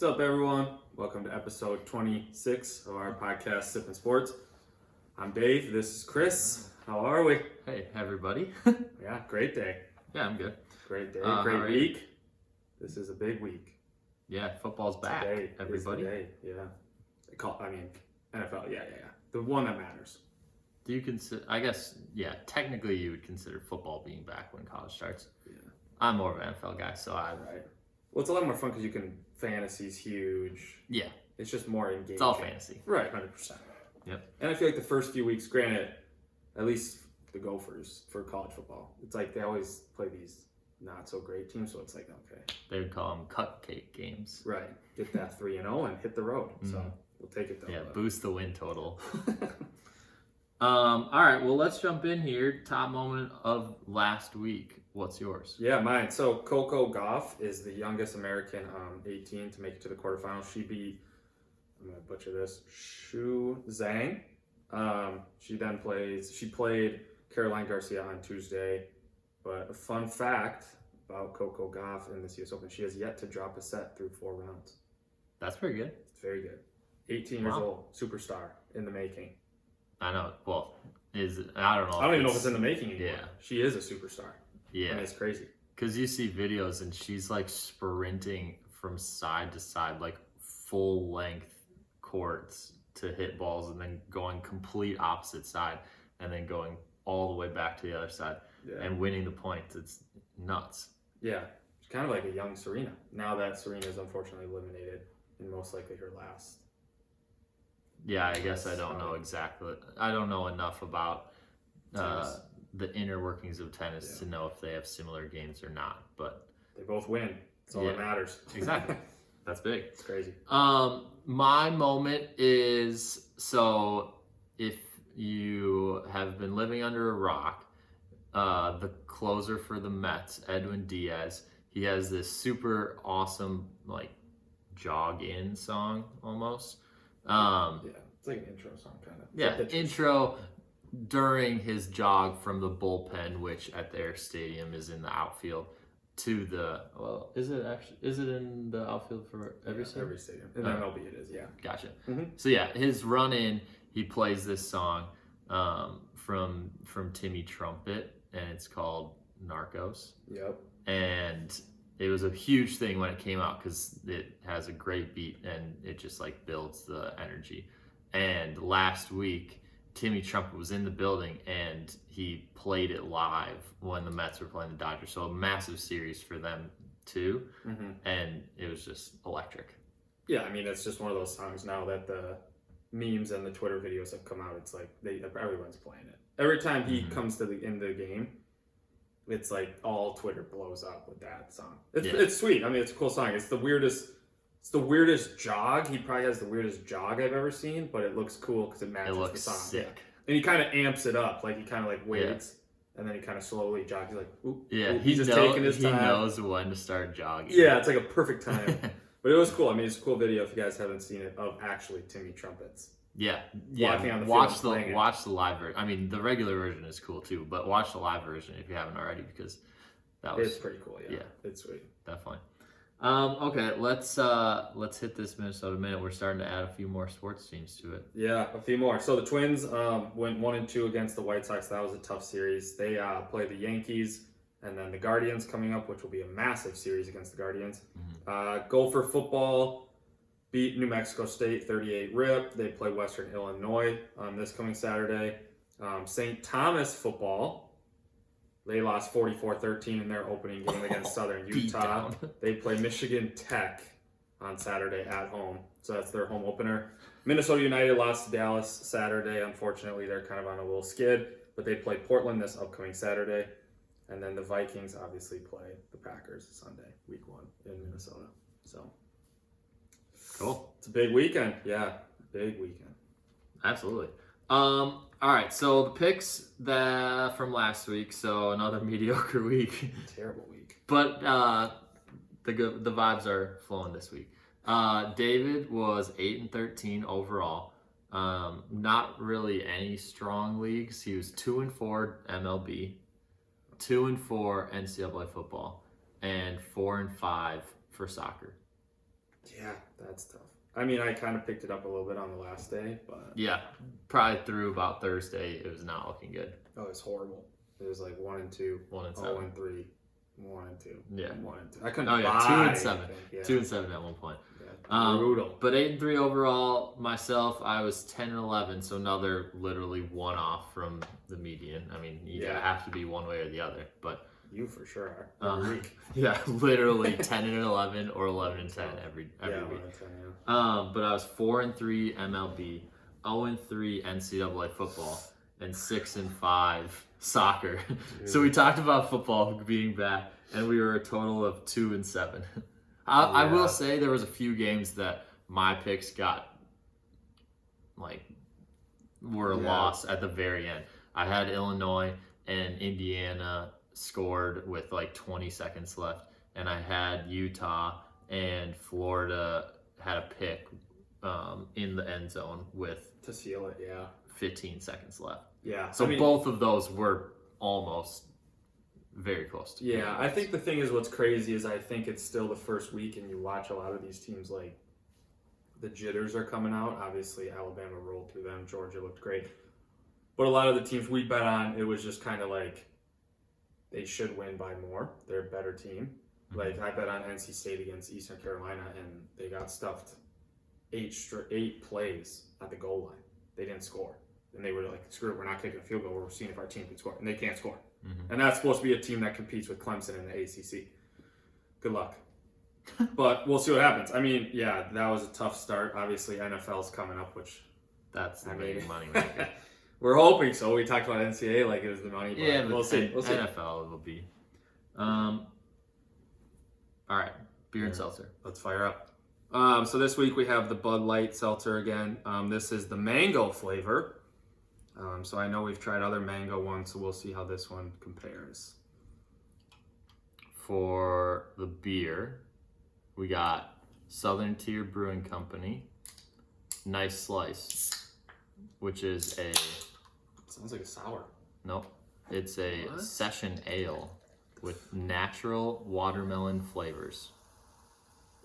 What's up, everyone? Welcome to episode 26 of our podcast, Sippin' Sports. I'm Dave. This is Chris. How are we? Hey, everybody. Yeah, great day. Yeah, I'm good. Great day, great great week. This is a big week. Yeah, football's back, Today everybody. is the day. Yeah. NFL, yeah. The one that matters. Do you consider, I guess, technically you would consider football being back when college starts. Yeah. I'm more of an NFL guy, so Right. Well, it's a lot more fun because you can, fantasy's huge. Yeah. It's just more engaging. It's all fantasy. Right, 100%. Yep. And I feel like the first few weeks, granted, at least the Gophers for college football, it's like they always play these not so great teams, so it's like, okay. They would call them cupcake games. Right. Get that 3-0 and hit the road. So we'll take it though. Yeah, boost the win total. All right, well, let's jump in here. Top moment of last week. What's yours? Yeah, mine. So Coco Gauff is the youngest American 18 to make it to the quarterfinals. She beat, I'm going to butcher this, Shu Zhang. She played Caroline Garcia on Tuesday. But a fun fact about Coco Gauff in this US Open, she has yet to drop a set through 4 rounds. That's pretty good. It's very good. 18 years old, superstar in the making. I know. Well, I don't know. I don't even know if it's in the making anymore. Yeah. She is a superstar. Yeah. I mean, it's crazy. Because you see videos and she's like sprinting from side to side, like full length courts to hit balls and then going complete opposite side and then going all the way back to the other side and winning the points. It's nuts. Yeah. It's kind of like a young Serena. Now that Serena is unfortunately eliminated in most likely her last. Yeah, I guess I don't know exactly. I don't know enough about the inner workings of tennis to know if they have similar games or not. But they both win. That's all that matters. Exactly. That's big. It's crazy. My moment is, so if you have been living under a rock, the closer for the Mets, Edwin Diaz, he has this super awesome like jog in song almost. It's like an intro song kind of. Yeah, intro during his jog from the bullpen, which at their stadium is in the outfield, to the, well, is it in the outfield for every stadium? Every stadium. In MLB it is, yeah. Gotcha. Mm-hmm. So yeah, his run in, he plays this song from Timmy Trumpet, and it's called Narcos. Yep. And it was a huge thing when it came out because it has a great beat and it just like builds the energy. And last week, Timmy Trumpet was in the building and he played it live when the Mets were playing the Dodgers. So a massive series for them too. Mm-hmm. And it was just electric. Yeah, I mean, it's just one of those songs now that the memes and the Twitter videos have come out. It's like everyone's playing it. Every time he comes to the end of the game, it's like all Twitter blows up with that song. It's sweet. I mean, it's a cool song. It's the weirdest jog. He probably has the weirdest jog I've ever seen, but it looks cool because it matches the song. Sick. And he kind of amps it up. Like he kind of like waits and then he kind of slowly jogs. He's like, oop. He's just taking his time. He knows when to start jogging. Yeah, it's like a perfect time. But it was cool. I mean, it's a cool video if you guys haven't seen it of actually Timmy Trumpets. Yeah. Watch the live version. I mean, the regular version is cool too, but watch the live version if you haven't already because it's pretty cool. Yeah, it's sweet. Definitely. Okay, let's hit this Minnesota minute. We're starting to add a few more sports teams to it. Yeah, a few more. So the Twins went 1-2 against the White Sox. That was a tough series. They play the Yankees and then the Guardians coming up, which will be a massive series against the Guardians. Mm-hmm. Gopher football beat New Mexico State 38-rip. They play Western Illinois this coming Saturday. St. Thomas football, they lost 44-13 in their opening game against Southern Utah. They play Michigan Tech on Saturday at home. So that's their home opener. Minnesota United lost to Dallas Saturday. Unfortunately, they're kind of on a little skid, but they play Portland this upcoming Saturday. And then the Vikings obviously play the Packers Sunday, week 1 in Minnesota. So cool. It's a big weekend. Yeah, big weekend. Absolutely. All right, so the picks from last week. So another mediocre week. Terrible week. But the vibes are flowing this week. David was 8-13 overall. Not really any strong leagues. He was 2-4 MLB, 2-4 NCAA football, and 4-5 for soccer. Yeah, that's tough. I mean, I kind of picked it up a little bit on the last day, but Yeah, probably through about Thursday, it was not looking good. oh, it's horrible. It was like 1-2, 1-7, 0-3, 1-2, yeah, 1-2. I couldn't. oh yeah, buy 2-7, anything. Yeah. 2-7 at one point. Yeah, brutal. But 8-3 overall. Myself, I was 10-11, so another literally one off from the median. I mean, you have to be one way or the other, but you for sure are. Every week. Yeah, literally 10-11 or 11-10 every week. 11-10, But I was 4-3 MLB, 0-3 NCAA football, and 6-5 soccer. So we talked about football being bad, and we were a total of 2-7. I will say there was a few games that my picks got were lost at the very end. I had Illinois and Indiana scored with 20 seconds left, and I had Utah and Florida had a pick in the end zone with to seal it. 15 seconds left. Yeah. So both of those were almost very close to yeah, I think the thing is what's crazy is I think it's still the first week and you watch a lot of these teams the jitters are coming out. Obviously Alabama rolled through them, Georgia looked great. But a lot of the teams we bet on, it was just kind of they should win by more. They're a better team. I bet on NC State against Eastern Carolina and they got stuffed 8 plays at the goal line. They didn't score. And they were screw it, we're not kicking a field goal, we're seeing if our team can score. And they can't score. And that's supposed to be a team that competes with Clemson in the ACC. Good luck. But we'll see what happens. I mean, yeah, that was a tough start. Obviously, NFL's coming up, which... That's the big money maker. We're hoping so. We talked about NCAA like it was the money, but yeah, we'll see. NFL will be. All right, beer and seltzer. Let's fire up. So this week we have the Bud Light Seltzer again. This is the mango flavor. So I know we've tried other mango ones, so we'll see how this one compares. For the beer, we got Southern Tier Brewing Company, Nice Slice, which is a... Sounds like a sour. Nope. It's a session ale with natural watermelon flavors.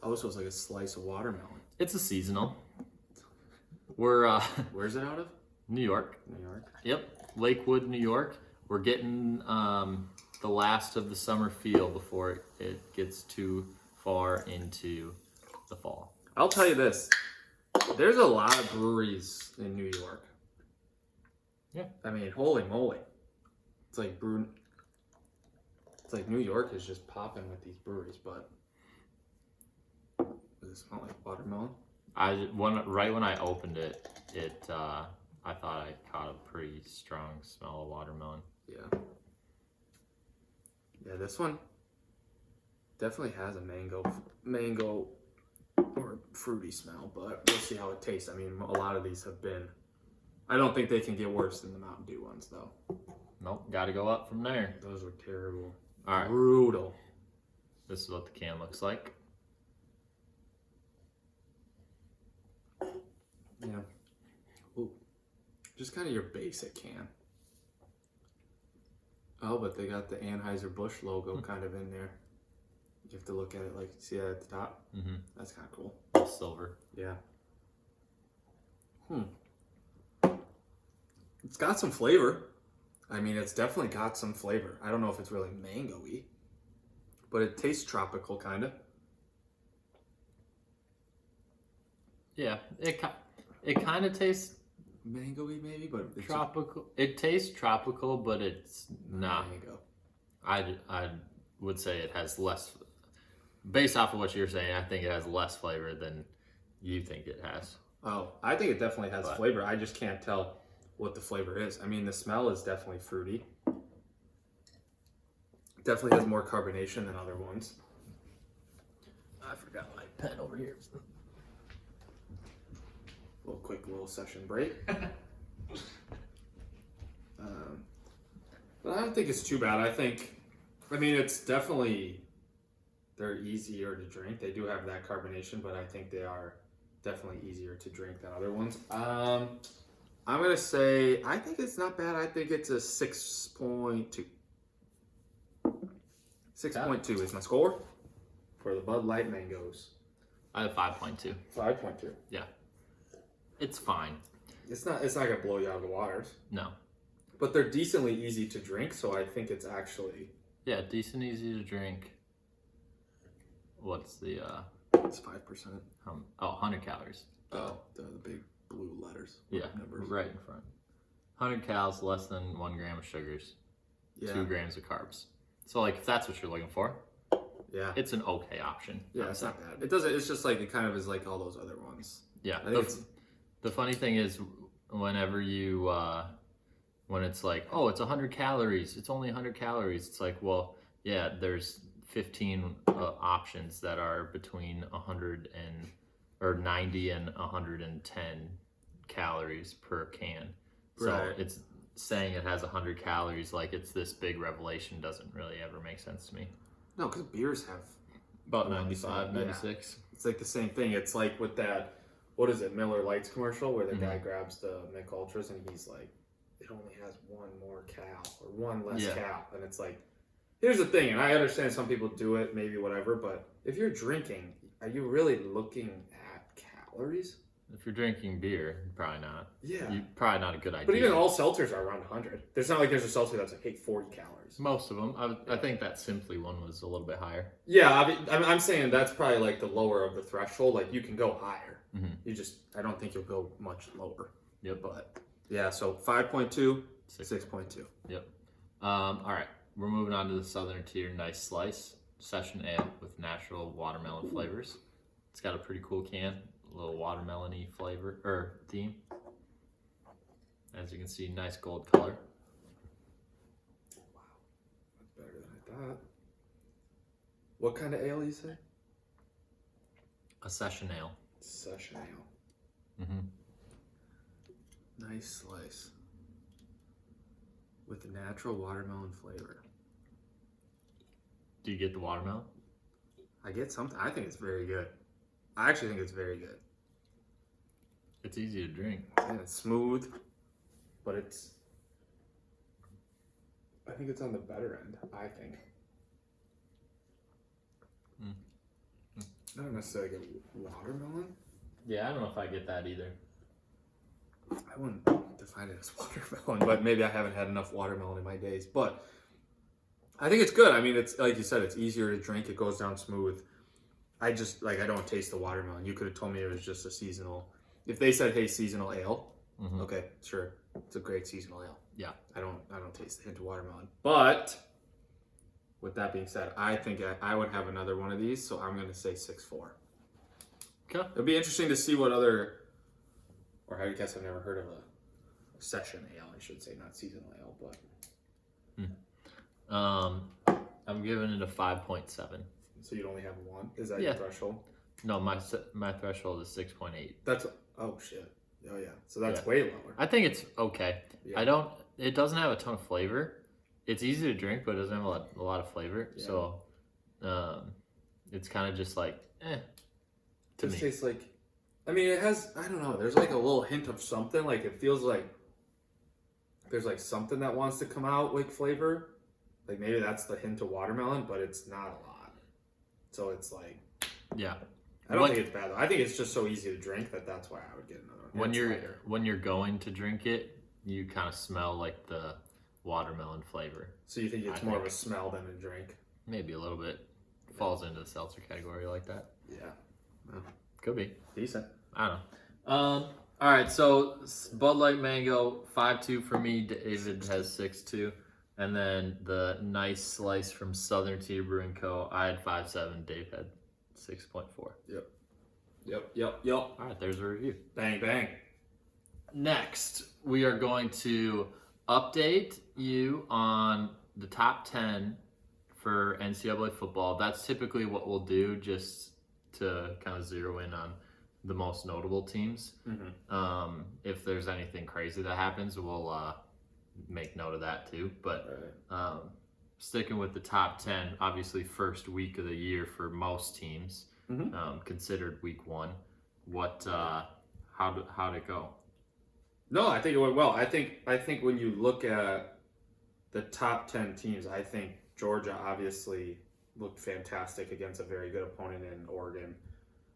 Oh, so it's like a slice of watermelon. It's a seasonal. We're... Where's it out of? New York. New York. Yep. Lakewood, New York. We're getting the last of the summer feel before it gets too far into the fall. I'll tell you this. There's a lot of breweries in New York. Yeah. I mean, holy moly. It's like brewing. It's like New York is just popping with these breweries, but does it smell like watermelon? Right when I opened it, I thought I caught a pretty strong smell of watermelon. Yeah. Yeah, this one definitely has a mango or fruity smell, but we'll see how it tastes. I mean, a lot of these have been... I don't think they can get worse than the Mountain Dew ones, though. Nope, got to go up from there. Those were terrible. All right. Brutal. This is what the can looks like. Yeah. Ooh. Just kind of your basic can. Oh, but they got the Anheuser-Busch logo kind of in there. You have to look at it see that at the top? Mm-hmm. That's kind of cool. Silver. Yeah. It's got some flavor. I mean, it's definitely got some flavor. I don't know if it's really mango-y, but it tastes tropical, kind of. Yeah, it kind of tastes mango-y maybe, but it's tropical. It tastes tropical, but it's not mango. I would say it has less. Based off of what you're saying, I think it has less flavor than you think it has. Oh, I think it definitely has flavor. I just can't tell what the flavor is. I mean, the smell is definitely fruity. Definitely has more carbonation than other ones. I forgot my pen over here. Quick little session break. But I don't think it's too bad. I mean, it's definitely, they're easier to drink. They do have that carbonation, but I think they are definitely easier to drink than other ones. I'm going to say, I think it's not bad. I think it's a 6.2. 6.2 is my score for the Bud Light Mangoes. I have 5.2. 5.2. Yeah. It's fine. It's not gonna blow you out of the waters. No. But they're decently easy to drink, so I think it's actually... Yeah, decent, easy to drink. What's the... It's 5%. 100 calories. Oh, the big blue letters. Yeah, numbers. right in front. 100 calories, less than 1 gram of sugars, 2 grams of carbs. So, like, if that's what you're looking for, yeah, it's an okay option. Yeah, it's not bad. It doesn't. It's just like it kind of is like all those other ones. Yeah. I think The funny thing is, whenever you, when it's like, oh, it's 100 calories, it's only 100 calories. It's like, well, yeah, there's 15 options that are between 90 and 110 calories per can. So Right. it's saying it has 100 calories like it's this big revelation doesn't really ever make sense to me. No, because beers have About 95, 96. It's like the same thing. It's like with that, what is it, Miller Lights commercial where the Mhm. guy grabs the Mick Ultras and he's like, it only has one more cal or one less cal. And it's like, here's the thing, and I understand some people do it, maybe whatever, but if you're drinking, are you really looking at calories? If you're drinking beer, probably not. Yeah. Probably not a good idea. But even all seltzers are around 100. There's not like there's a seltzer that's like, hey, 40 calories. Most of them. I think that Simply one was a little bit higher. Yeah, I'm saying that's probably like the lower of the threshold. Like you can go higher. Mm-hmm. I don't think you'll go much lower. Yep. But yeah, so 5.2, 6.2. Yep. All right, we're moving on to the Southern Tier Nice Slice Session Ale with natural watermelon flavors. It's got a pretty cool can, a little watermelon-y flavor or theme. As you can see, nice gold color. Wow, that's better than I thought. What kind of ale you say? A session ale. Session ale. Mm-hmm. Nice slice. With the natural watermelon flavor. Do you get the watermelon? I get something. I think it's very good. I actually think it's very good. It's easy to drink. And it's smooth, but it's... I think it's on the better end, I think. I don't necessarily get watermelon. Yeah, I don't know if I get that either. I wouldn't define it as watermelon, but maybe I haven't had enough watermelon in my days. But I think it's good. I mean, it's like you said, it's easier to drink. It goes down smooth. I don't taste the watermelon. You could have told me it was just a seasonal. If they said, hey, seasonal ale, okay, sure. It's a great seasonal ale. Yeah. I don't taste the hint of watermelon. But with that being said, I think I would have another one of these, so I'm going to say 6.4. Okay. It'll be interesting to see what other, or I guess I've never heard of a session ale, I should say, not seasonal ale, but. I'm giving it a 5.7. So you'd only have one? Is that your threshold? No, my threshold is 6.8. That's, oh shit. Oh yeah. So that's way lower. I think it's okay. Yeah. It doesn't have a ton of flavor. It's easy to drink, but it doesn't have a lot of flavor. Yeah. So, it's kind of just like, to me. It tastes like, I mean, it has, I don't know, there's like a little hint of something. Like it feels like there's like something that wants to come out like flavor. Like maybe that's the hint of watermelon, but it's not a lot. So it's like, yeah. I don't think it's bad though. I think it's just so easy to drink that's why I would get another one. When you're going to drink it, you kind of smell like the watermelon flavor. So you think it's more of a smell than a drink? Maybe a little bit. Falls into the seltzer category like that. Yeah. Well, could be. Decent. I don't know. All right, so Bud Light Mango, 5.2 for me. David has 6.2. And then the Nice Slice from Southern Tier Brewing Co. I had 5.7. Dave had 6.4. Yep. All right, there's a review. Bang, bang. Next, we are going to update you on the top 10 for NCAA football. That's typically what we'll do, just to kind of zero in on the most notable teams. If there's anything crazy that happens, we'll make note of that too. But sticking with the top 10, obviously first week of the year for most teams, considered week 1. How'd it go? No, I think it went well. I think when you look at the top 10 teams, I think Georgia obviously looked fantastic against a very good opponent in Oregon.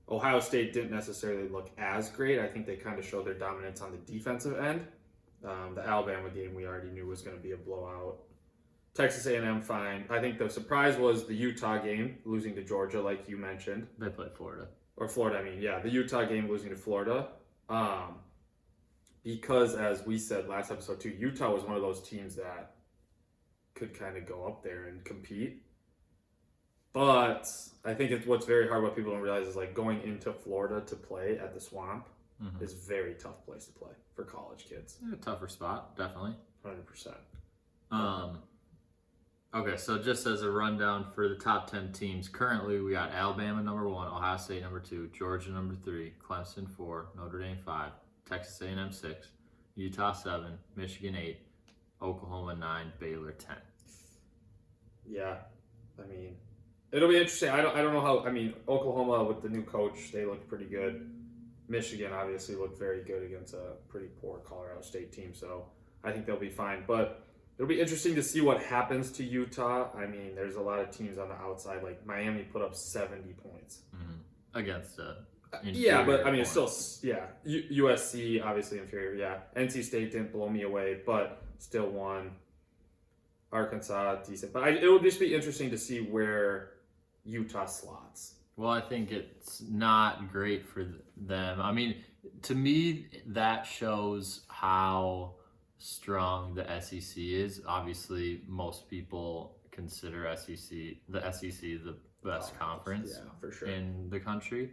Ohio State didn't necessarily look as great. I think they kind of showed their dominance on the defensive end. The Alabama game we already knew was going to be a blowout. Texas A&M, fine. I think the surprise was the Utah game, losing to Georgia, like you mentioned. They played Florida. Or Florida, I mean, yeah. The Utah game losing to Florida. Because, as we said last episode too, Utah was one of those teams that could kind of go up there and compete. But I think it's what's very hard, what people don't realize is like going into Florida to play at the Swamp is a very tough place to play for college kids. A tougher spot, definitely. 100%. Okay, so just as a rundown for the top 10 teams, currently we got Alabama number 1, Ohio State number 2, Georgia number 3, Clemson 4, Notre Dame 5, Texas A&M 6, Utah 7, Michigan 8, Oklahoma 9, Baylor 10. Yeah, I mean, it'll be interesting. I don't know how. I mean, Oklahoma with the new coach, they looked pretty good. Michigan obviously looked very good against a pretty poor Colorado State team, so I think they'll be fine. But it'll be interesting to see what happens to Utah. I mean, there's a lot of teams on the outside. Like Miami put up 70 points against yeah, but I mean, it's still USC obviously inferior. Yeah, NC State didn't blow me away, but still won. Arkansas decent, but it will just be interesting to see where Utah slots. Well, I think it's not great for them. I mean, to me, that shows how strong the SEC is. Obviously, most people consider the SEC the best conference for sure. in the country.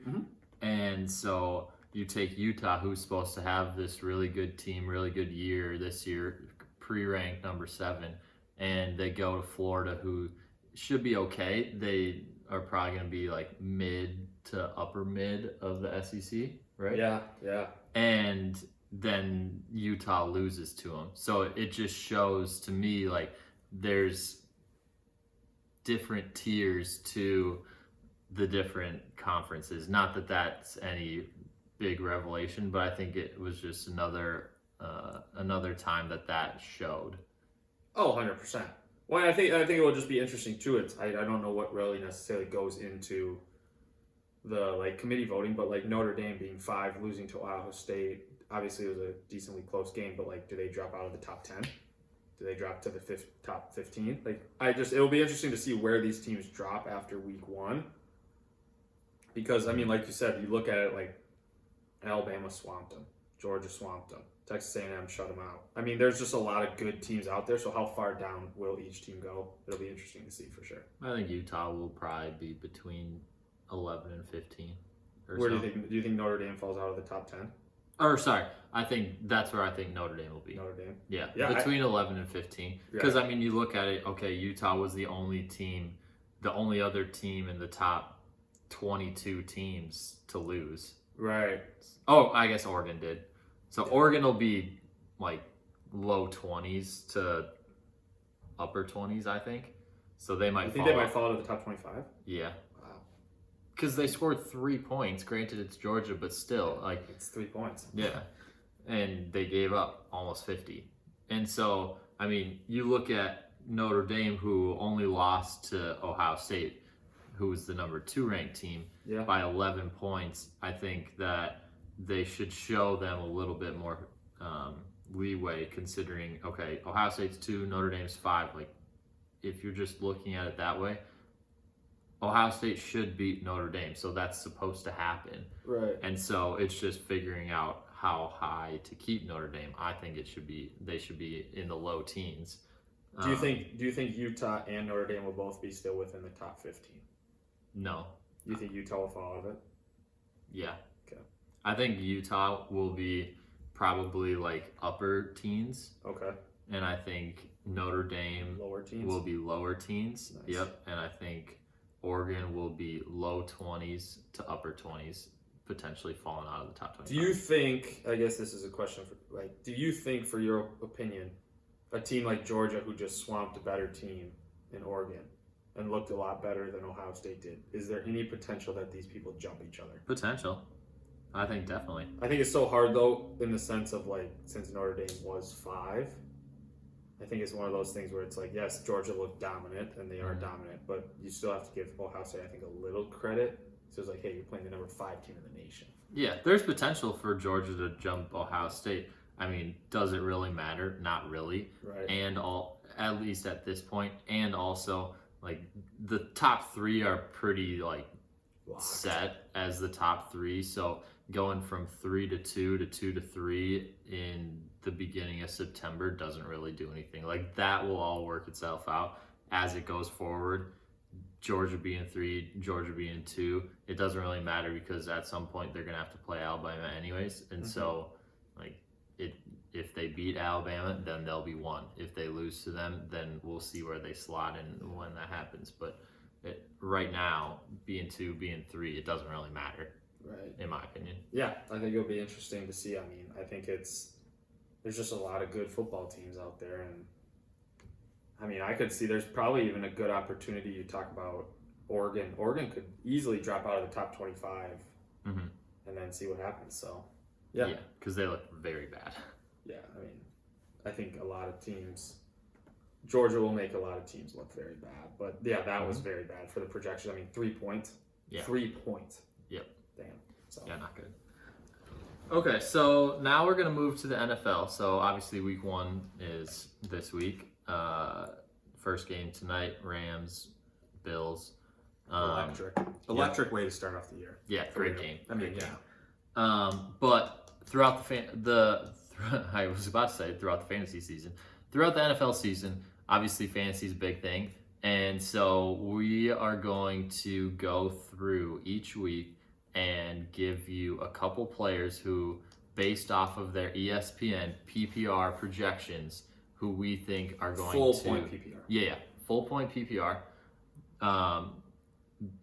And so you take Utah, who's supposed to have this really good team, really good year this year, pre-ranked number 7, and they go to Florida, who should be okay. They are probably going to be like mid to upper mid of the SEC, right? Yeah. And then Utah loses to them. So it just shows to me like there's different tiers to the different conferences. Not that that's any big revelation, but I think it was just another time that showed. Oh, 100%. Well, I think it will just be interesting too. I don't know what really necessarily goes into the like committee voting, but like Notre Dame being 5, losing to Ohio State, obviously it was a decently close game. But like, do they drop out of the top 10? Do they drop to the top 15? Like, it will be interesting to see where these teams drop after week 1. Because I mean, like you said, you look at it like Alabama swamped them, Georgia swamped them, Texas A&M shut them out. I mean, there's just a lot of good teams out there. So how far down will each team go? It'll be interesting to see for sure. I think Utah will probably be between 11 and 15. Where do you think Notre Dame falls out of the top 10? Or sorry, I think that's where I think Notre Dame will be. Notre Dame. Yeah between 11 and 15. Because I mean, you look at it. Okay, Utah was the only other team in the top 22 teams to lose. Right. Oh, I guess Oregon did. So yeah. Oregon will be like low 20s to upper 20s, I think. So they might. You think they might fall out of the top 25? Yeah. Wow. Because they scored 3 points. Granted, it's Georgia, but still, like it's 3 points. Yeah, and they gave up almost 50. And so, I mean, you look at Notre Dame, who only lost to Ohio State, who was the number 2 ranked team, by 11 points. I think that they should show them a little bit more leeway, considering, okay, Ohio State's 2, Notre Dame's 5. Like, if you're just looking at it that way, Ohio State should beat Notre Dame, so that's supposed to happen. Right. And so it's just figuring out how high to keep Notre Dame. I think they should be in the low teens. Do you think Utah and Notre Dame will both be still within the top 15? No. You think Utah will fall out of it? Yeah. Okay. I think Utah will be probably like upper teens. Okay. And I think Notre Dame lower teens will be lower teens. Nice. Yep. And I think Oregon will be low 20s to upper 20s, potentially falling out of the top 25. Do you think, I guess this is a question for, like, do you think, for your opinion, a team like Georgia, who just swamped a better team in Oregon and looked a lot better than Ohio State did, is there any potential that these people jump each other? Potential. I think definitely. I think it's so hard, though, in the sense of, like, since Notre Dame was 5, I think it's one of those things where it's like, yes, Georgia looked dominant, and they are dominant, but you still have to give Ohio State, I think, a little credit So it's like, hey, you're playing the number 5 team in the nation. Yeah, there's potential for Georgia to jump Ohio State. I mean, does it really matter? Not really. Right. And at least at this point, and also like the top 3 are pretty like Locked. set as the top 3. So going from 3 to 2 to 2 to 3 in the beginning of September doesn't really do anything. Like that will all work itself out as it goes forward. Georgia being 3, Georgia being 2, it doesn't really matter because at some point they're gonna have to play Alabama anyways, and so like if they beat Alabama, then they'll be 1. If they lose to them, then we'll see where they slot in when that happens. But right now, being 2, being 3, it doesn't really matter, right? In my opinion. Yeah, I think it'll be interesting to see. I mean, I think there's just a lot of good football teams out there, and I mean, I could see there's probably even a good opportunity. You talk about Oregon. Oregon could easily drop out of the top 25 and then see what happens. So, yeah, because they look very bad. Yeah, I mean, I think a lot of teams, Georgia will make a lot of teams look very bad. But yeah, that was very bad for the projection. I mean, 3 points. Yeah. 3 points. Yep. Damn. So. Yeah, not good. Okay, so now we're going to move to the NFL. So obviously week 1 is this week. First game tonight, Rams, Bills. Electric way to start off the year. Yeah, great game. I mean, yeah. But throughout I was about to say throughout the fantasy season, throughout the NFL season, obviously fantasy is a big thing. And so we are going to go through each week and give you a couple players who, based off of their ESPN PPR projections, who we think are going full point PPR. Yeah, full point PPR.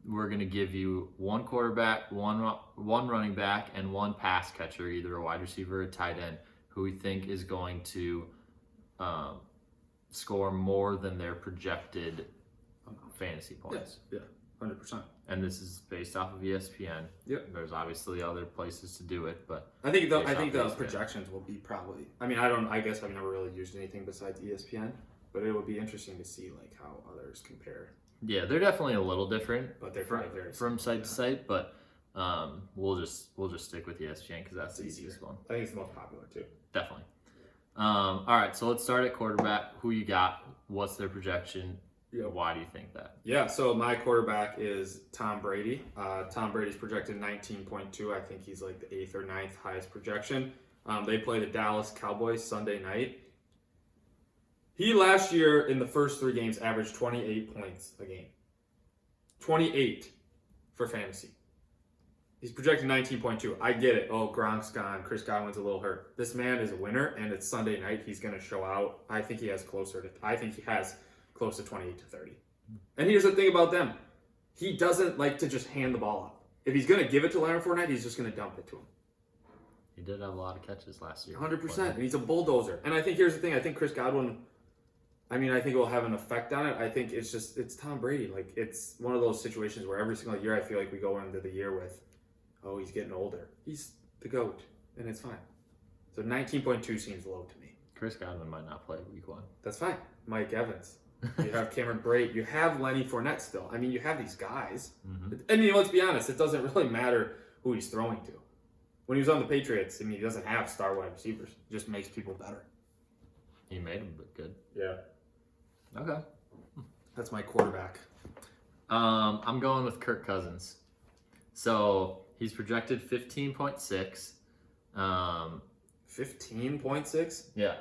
We're going to give you 1 quarterback, one running back, and 1 pass catcher, either a wide receiver or a tight end, who we think is going to score more than their projected fantasy points. Yeah, 100%. And this is based off of ESPN. Yep. There's obviously other places to do it, but I think the projections will be probably. I mean, I guess I've never really used anything besides ESPN, but it would be interesting to see like how others compare. Yeah, they're definitely a little different, but they're probably very from site to site. But we'll just stick with ESPN because that's the easiest one. I think it's the most popular too. Definitely. All right, so let's start at quarterback. Who you got? What's their projection? Yep. Why do you think that? Yeah, so my quarterback is Tom Brady. Tom Brady's projected 19.2. I think he's like the 8th or 9th highest projection. They play the Dallas Cowboys Sunday night. He last year in the first 3 games averaged 28 points a game. 28 for fantasy. He's projected 19.2. I get it. Oh, Gronk's gone. Chris Godwin's a little hurt. This man is a winner, and it's Sunday night. He's going to show out. I think he has close to 28 to 30. And here's the thing about them. He doesn't like to just hand the ball off. If he's going to give it to Leonard Fournette, he's just going to dump it to him. He did have a lot of catches last year. 100%. And he's a bulldozer. And I think here's the thing. I think Chris Godwin, I think it will have an effect on it. I think it's Tom Brady. Like, it's one of those situations where every single year I feel like we go into the year with, oh, he's getting older. He's the GOAT. And it's fine. So 19.2 seems low to me. Chris Godwin might not play week 1. That's fine. Mike Evans. You have Cameron Brate. You have Lenny Fournette still. I mean, you have these guys. I mean, let's be honest. It doesn't really matter who he's throwing to. When he was on the Patriots, he doesn't have star wide receivers. It just makes people better. He made them look good. Yeah. Okay. That's my quarterback. I'm going with Kirk Cousins. So he's projected 15.6. 15.6? Yeah.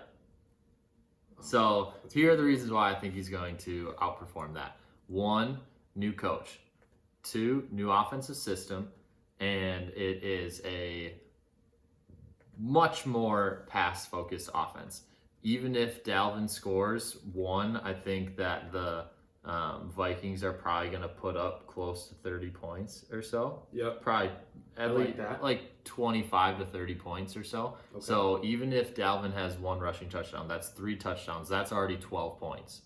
So here are the reasons why I think he's going to outperform that. 1, new coach. 2, new offensive system. And it is a much more pass-focused offense. Even if Dalvin scores 1, I think that the Vikings are probably going to put up close to 30 points or so. Yep. Probably at least that. like 25 to 30 points or so. Okay. So even if Dalvin has 1 rushing touchdown, that's 3 touchdowns. That's already 12 points.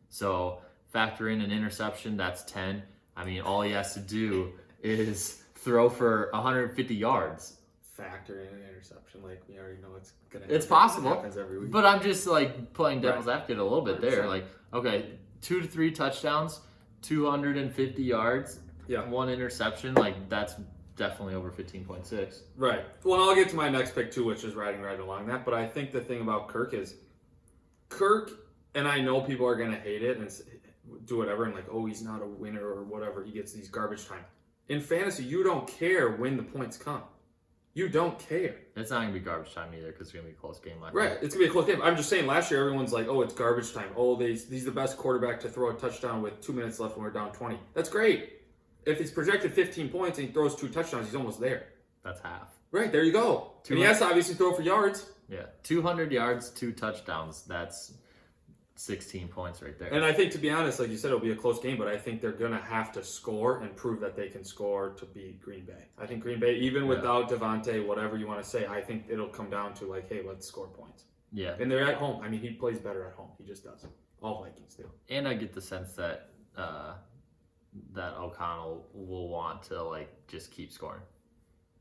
So factor in an interception, that's 10. I mean, all he has to do is throw for 150 yards. Factor in an interception, like we already know it's gonna. It's possible. It happens every week. But I'm just like playing devil's advocate a little bit there. Like, okay, 2 to 3 touchdowns, 250 yards. Yeah. 1 interception, like that's definitely over 15.6. Right. Well, I'll get to my next pick too, which is riding right along that. But I think the thing about Kirk is and I know people are gonna hate it and do whatever and like, oh, he's not a winner or whatever. He gets these garbage time. In fantasy, you don't care when the points come. You don't care. It's not going to be garbage time either because it's going to be a close game. Right. It's going to be a close game. I'm just saying last year everyone's like, oh, it's garbage time. Oh, he's the best quarterback to throw a touchdown with 2 minutes left when we're down 20. That's great. If he's projected 15 points and he throws 2 touchdowns, he's almost there. That's half. Right. There you go. And he has to obviously throw for yards. Yeah. 200 yards, 2 touchdowns. That's 16 points right there. And I think, to be honest, like you said, it'll be a close game, but I think they're going to have to score and prove that they can score to beat Green Bay. I think Green Bay, even without Devontae, whatever you want to say, I think it'll come down to like, hey, let's score points. Yeah. And they're at home. I mean, he plays better at home. He just does. All Vikings do. And I get the sense that that O'Connell will want to like just keep scoring.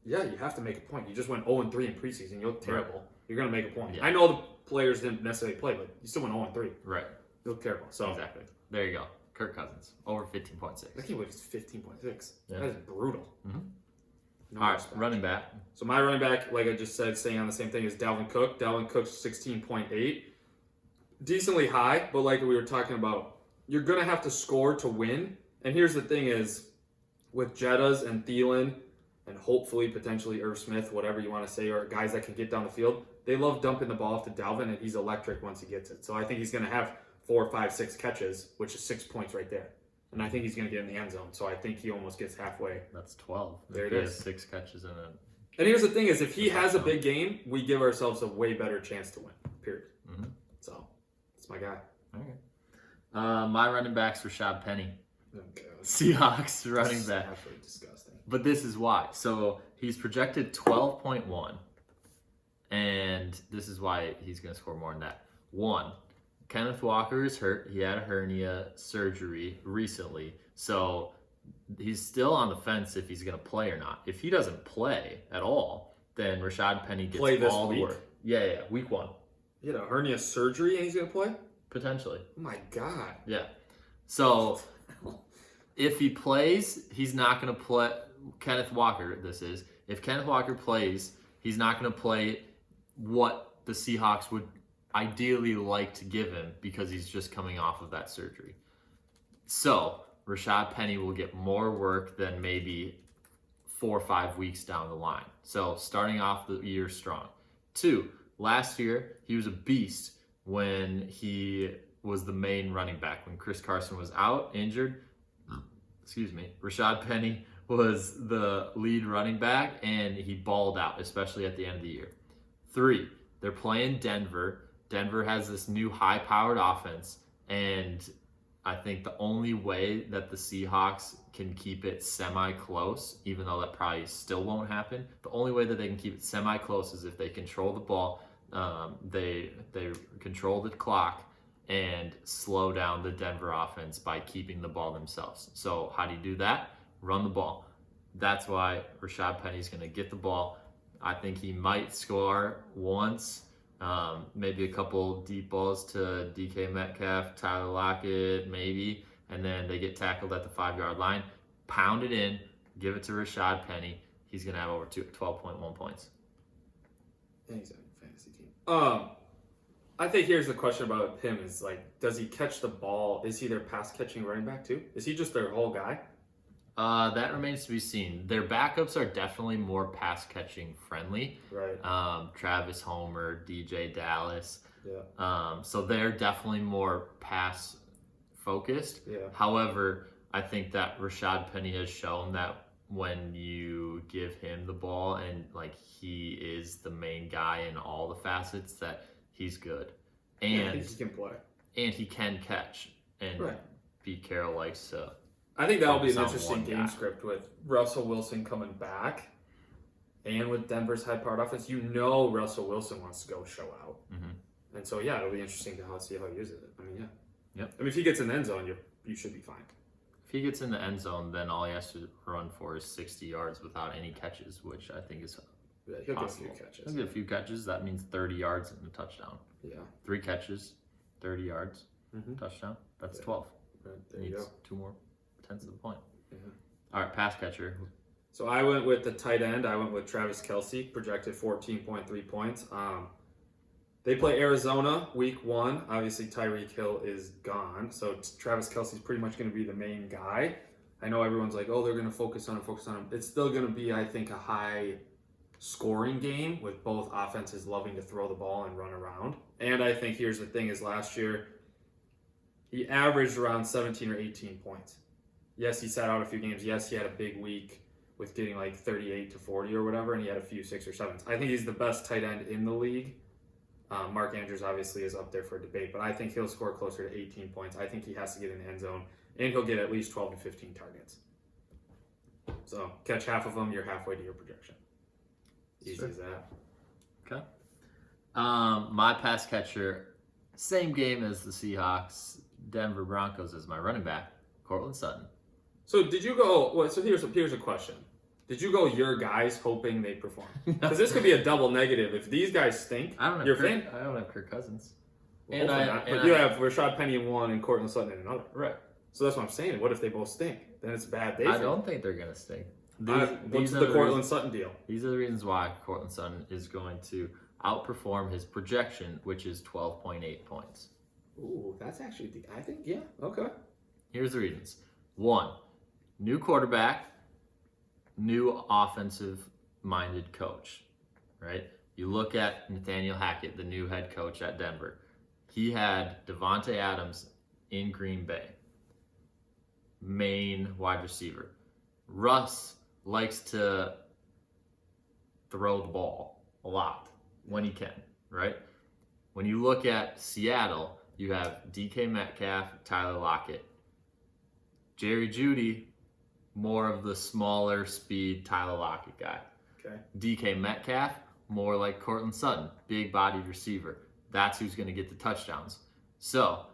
Yeah, you have to make a point. You just went 0-3 in preseason. You look terrible. Right. You're going to make a point. Yeah. I know the players didn't necessarily play, but you still went 0-3. Right. You look terrible. So exactly. There you go. Kirk Cousins over 15.6. I can't believe it's 15.6. Yeah. That is brutal. Mm-hmm. No all right, respect. running back. So my running back, like I just said, staying on the same thing, is Dalvin Cook. Dalvin Cook's 16.8. Decently high, but like we were talking about, you're going to have to score to win. And here's the thing is, with Jettas and Thielen, and hopefully, potentially, Irv Smith, whatever you want to say, or guys that can get down the field, they love dumping the ball off to Dalvin, and he's electric once he gets it. So I think he's going to have 4, 5, 6 catches, which is 6 points right there. And I think he's going to get in the end zone. So I think he almost gets halfway. That's 12. There it he is. has 6 catches in it. And here's the thing is, if he has a big game, we give ourselves a way better chance to win, period. Mm-hmm. So, that's my guy. Okay. My running back's Rashad Penny. Okay. Seahawks running back. Absolutely disgusting. But this is why. So he's projected 12.1. And this is why he's going to score more than that. 1, Kenneth Walker is hurt. He had a hernia surgery recently. So he's still on the fence if he's going to play or not. If he doesn't play at all, then Rashad Penny gets all the work. Yeah, week 1. He had a hernia surgery and he's going to play? Potentially. Oh my God. Yeah. So if he plays, he's not going to play. Kenneth Walker, this is. If Kenneth Walker plays, he's not going to play what the Seahawks would ideally like to give him because he's just coming off of that surgery. So Rashad Penny will get more work than maybe 4 or 5 weeks down the line. So starting off the year strong. 2, last year, he was a beast when he was the main running back. When Chris Carson was out, injured, Rashad Penny was the lead running back, and he balled out, especially at the end of the year. 3, they're playing Denver. Denver has this new high-powered offense, and I think the only way that the Seahawks can keep it semi-close, even though that probably still won't happen, the only way that they can keep it semi-close is if they control the ball, they control the clock, and slow down the Denver offense by keeping the ball themselves. So how do you do that? Run the ball. That's why Rashad Penny's going to get the ball. I think he might score once, maybe a couple deep balls to DK Metcalf, Tyler Lockett, maybe, and then they get tackled at the 5-yard line. Pound it in, give it to Rashad Penny. He's going to have over 12.1 points. And he's on your fantasy team. I think here's the question about him is like, does he catch the ball? Is he their pass catching running back too? Is he just their whole guy? That remains to be seen. Their backups are definitely more pass catching friendly. Right. Travis Homer, DJ Dallas. Yeah. So they're definitely more pass focused. Yeah. However, I think that Rashad Penny has shown that when you give him the ball and like he is the main guy in all the facets, that he's good. And he can play. And he can catch. And Pete Carroll likes to. I think that'll be an interesting game script with Russell Wilson coming back and with Denver's high-powered offense. You know Russell Wilson wants to go show out. Mm-hmm. And so, yeah, it'll be interesting to see how he uses it. I mean, yeah. Yep. I mean, if he gets in the end zone, you should be fine. If he gets in the end zone, then all he has to run for is 60 yards without any catches, which I think is he'll possible. get a few catches. He'll get a few catches. That means 30 yards and a touchdown. Yeah. 3 catches, 30 yards, touchdown. That's 12. Right, there you go. 2 more tenths of a point. Yeah. All right, pass catcher. So I went with the tight end. I went with Travis Kelce, projected 14.3 points. They play Arizona week 1. Obviously, Tyreek Hill is gone. So Travis Kelce's pretty much going to be the main guy. I know everyone's like, oh, they're going to focus on him. It's still going to be, I think, a high scoring game with both offenses loving to throw the ball and run around. And I think here's the thing is last year, he averaged around 17 or 18 points. Yes, he sat out a few games. Yes, he had a big week with getting like 38 to 40 or whatever, and he had a few 6 or 7s. I think he's the best tight end in the league. Mark Andrews obviously is up there for debate, but I think he'll score closer to 18 points. I think he has to get in the end zone, and he'll get at least 12 to 15 targets. So catch half of them, you're halfway to your projection. Easy as that. Okay. My pass catcher, same game as the Seahawks, Denver Broncos as my running back, Cortland Sutton. So did you go? Well, so here's a question. Did you go your guys hoping they perform? Because this could be a double negative. If these guys stink, I don't have Kirk Cousins. But you have Rashad Penny in one and Cortland Sutton in another. Right. So that's what I'm saying. What if they both stink? Then it's a bad day. I don't think they're gonna stink. What's the Cortland Sutton deal? These are the reasons why Cortland Sutton is going to outperform his projection, which is 12.8 points. Ooh, that's actually, I think, yeah, okay. Here's the reasons. 1, new quarterback, new offensive-minded coach, right? You look at Nathaniel Hackett, the new head coach at Denver. He had Devontae Adams in Green Bay, main wide receiver. Russ likes to throw the ball a lot when he can, right? When you look at Seattle, you have DK Metcalf, Tyler Lockett. Jerry Jeudy, more of the smaller speed Tyler Lockett guy. Okay. DK Metcalf, more like Cortland Sutton, big-bodied receiver. That's who's going to get the touchdowns. So,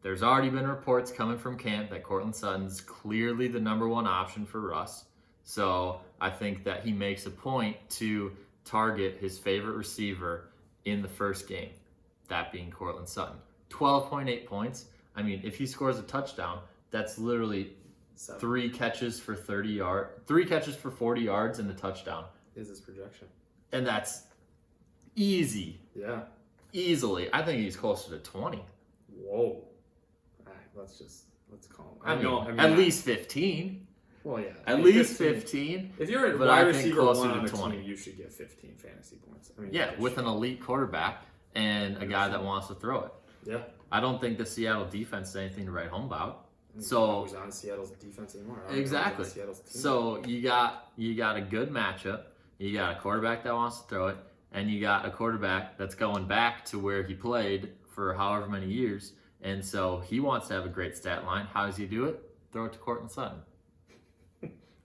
there's already been reports coming from camp that Cortland Sutton's clearly the number 1 option for Russ. So, I think that he makes a point to target his favorite receiver in the first game, that being Cortland Sutton. 12.8 points. I mean, if he scores a touchdown, that's literally 3 catches for 40 yards and a touchdown. Is his projection. And that's easy. Yeah. Easily. I think he's closer to 20. Whoa. All right, let's call him. I mean, at least 15. Well, yeah. At least 15. If you're a but wide I think receiver closer one on to the 20. team, you should get 15 fantasy points. I mean, Yeah, with an elite quarterback and a guy that wants to throw it. Yeah. I don't think the Seattle defense is anything to write home about. So who's on Seattle's defense anymore? Exactly. So you got a good matchup. You got a quarterback that wants to throw it, and you got a quarterback that's going back to where he played for however many years, and so he wants to have a great stat line. How does he do it? Throw it to Cortland Sutton.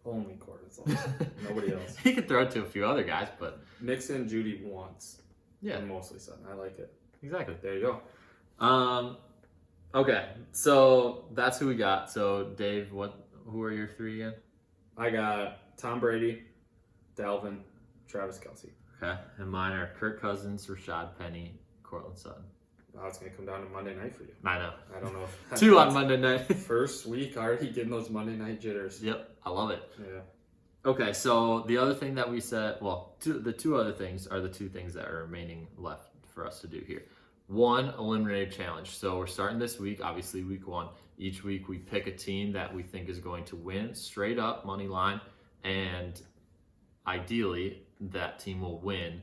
Only Cortland Sutton. Nobody else. He could throw it to a few other guys, but Mixon, Judy once. Yeah, and mostly Sutton. I like it. Exactly. There you go. Okay, so that's who we got. So Dave, who are your 3 again? I got Tom Brady, Dalvin, Travis Kelce. Okay, and mine are Kirk Cousins, Rashad Penny, Cortland Sutton. Wow, it's going to come down to Monday night for you. I know. I don't know. If 2 on Monday night. First week already getting those Monday night jitters. Yep, I love it. Yeah. Okay, so the other thing that we said, the 2 other things are the 2 things that are remaining left for us to do here. 1, Eliminator challenge. So we're starting this week, obviously week 1. Each week we pick a team that we think is going to win, straight up, money line, and ideally that team will win.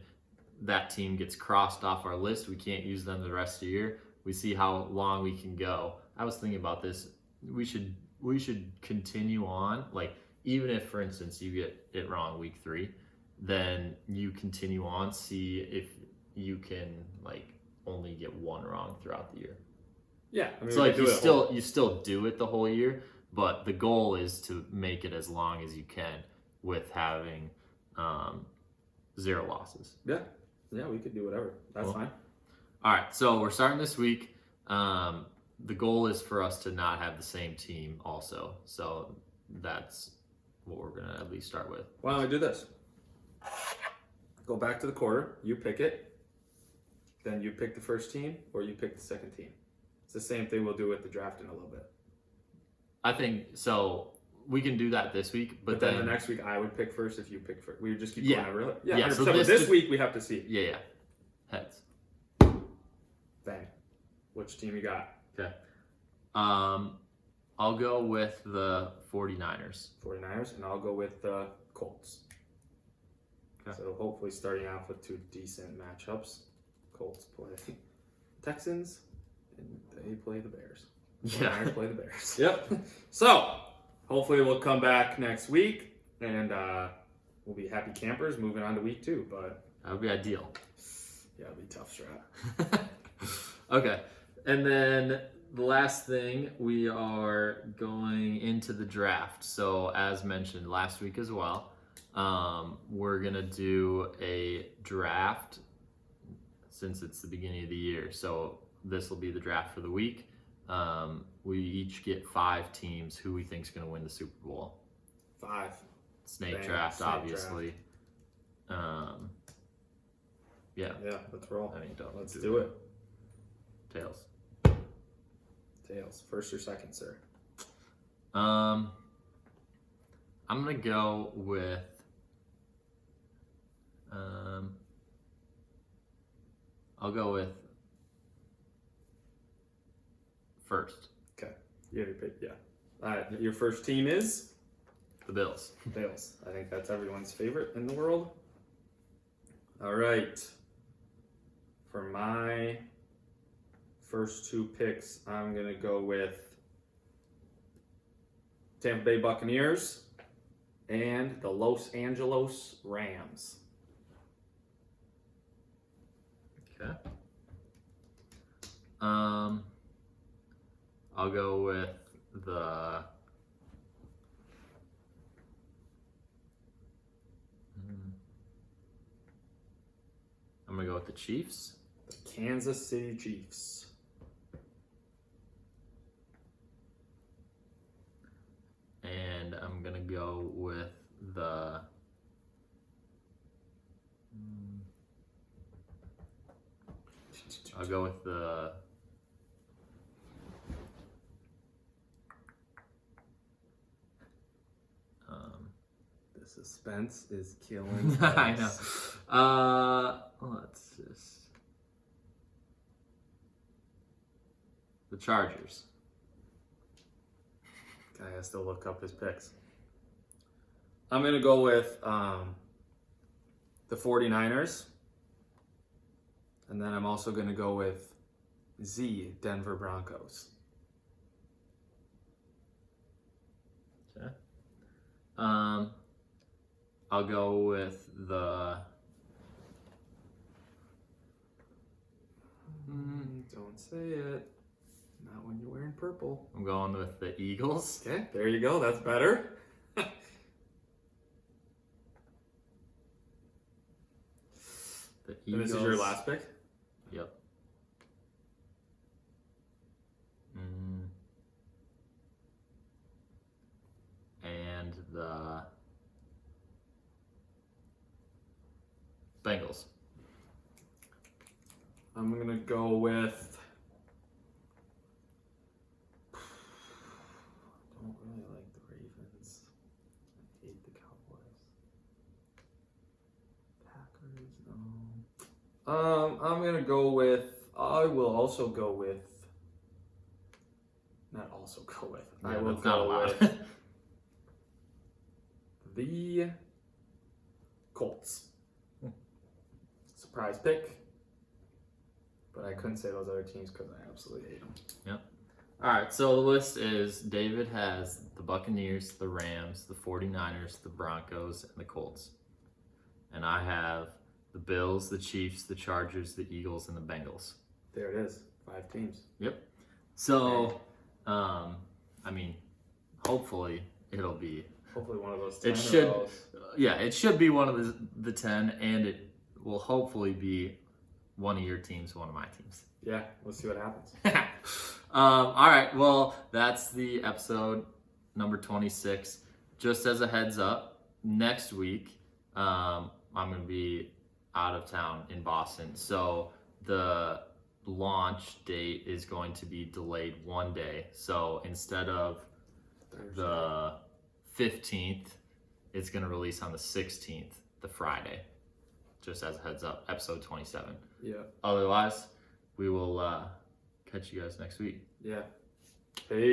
That team gets crossed off our list. We can't use them the rest of the year. We see how long we can go. I was thinking about this. We should continue on. Like, even if, for instance, you get it wrong week 3, then you continue on, see if you can, like, only get 1 wrong throughout the year. Yeah. I mean, so like you still do it the whole year, but the goal is to make it as long as you can with having 0 losses. Yeah. Yeah, we could do whatever. That's fine. All right, so we're starting this week. The goal is for us to not have the same team also. So that's what we're going to at least start with. Why don't I do this? Go back to the quarter. You pick it. Then you pick the first team or you pick the second team. It's the same thing we'll do with the draft in a little bit. I think so. we can do that this week, But then the next week I would pick first if you pick first. We would just keep going every. Yeah. Yeah. 100%. So But this week we have to see. Yeah. Heads. Bang. Which team you got? Okay. I'll go with the 49ers. 49ers, and I'll go with the Colts. Okay. So hopefully starting off with two decent matchups. Colts play Texans, and they play the Bears. Yeah. 49ers play the Bears. Yep. So hopefully we'll come back next week, and we'll be happy campers moving on to week 2. But that would be ideal. Yeah, it'll be a tough strat. Okay. And then the last thing, we are going into the draft. So as mentioned last week as well, we're going to do a draft since it's the beginning of the year. So this will be the draft for the week. We each get 5 teams who we think is going to win the Super Bowl. 5. Snake draft, obviously. Yeah. Yeah, let's roll. I mean, let's do it. Tails. Tails. First or second, sir? I'm gonna go with I'll go with first. Okay. You have your pick, yeah. Your first team is? The Bills. Bills. I think that's everyone's favorite in the world. All right. For my first 2 picks, I'm going to go with Tampa Bay Buccaneers and the Los Angeles Rams. Okay. I'll go with the I'm going to go with the Chiefs. The Kansas City Chiefs. And I'm going to go with the I'll go with the the suspense is killing I know. Let's just the Chargers. Guy has to look up his picks. I'm going to go with the 49ers. And then I'm also going to go with the Denver Broncos. Okay. I'll go with the Don't say it. Not when you're wearing purple. I'm going with the Eagles. Okay, there you go. That's better. The And Eagles. this is your last pick? Yep. And the Bengals. I'm going to go with... I don't really like the Ravens. I hate the Cowboys. Packers, no. I'm going to go with... I will also go with... Not also go with. I will go with the Colts. Surprise pick. But I couldn't say those other teams because I absolutely hate them. Yep. All right, so the list is David has the Buccaneers, the Rams, the 49ers, the Broncos, and the Colts. And I have the Bills, the Chiefs, the Chargers, the Eagles, and the Bengals. There it is. 5 teams. Yep. So, I mean, hopefully it'll be... Hopefully one of those 10 It should, or those. yeah, it should be one of the 10, and it will hopefully be one of your teams, one of my teams. Yeah, let's see what happens. All right, well, that's the episode number 26. Just as a heads up, next week, I'm going to be out of town in Boston. So the launch date is going to be delayed 1 day. So instead of Thursday. the 15th. It's going to release on the 16th, the Friday. Just as a heads up, episode 27. Yeah. Otherwise, we will catch you guys next week. Yeah. Hey.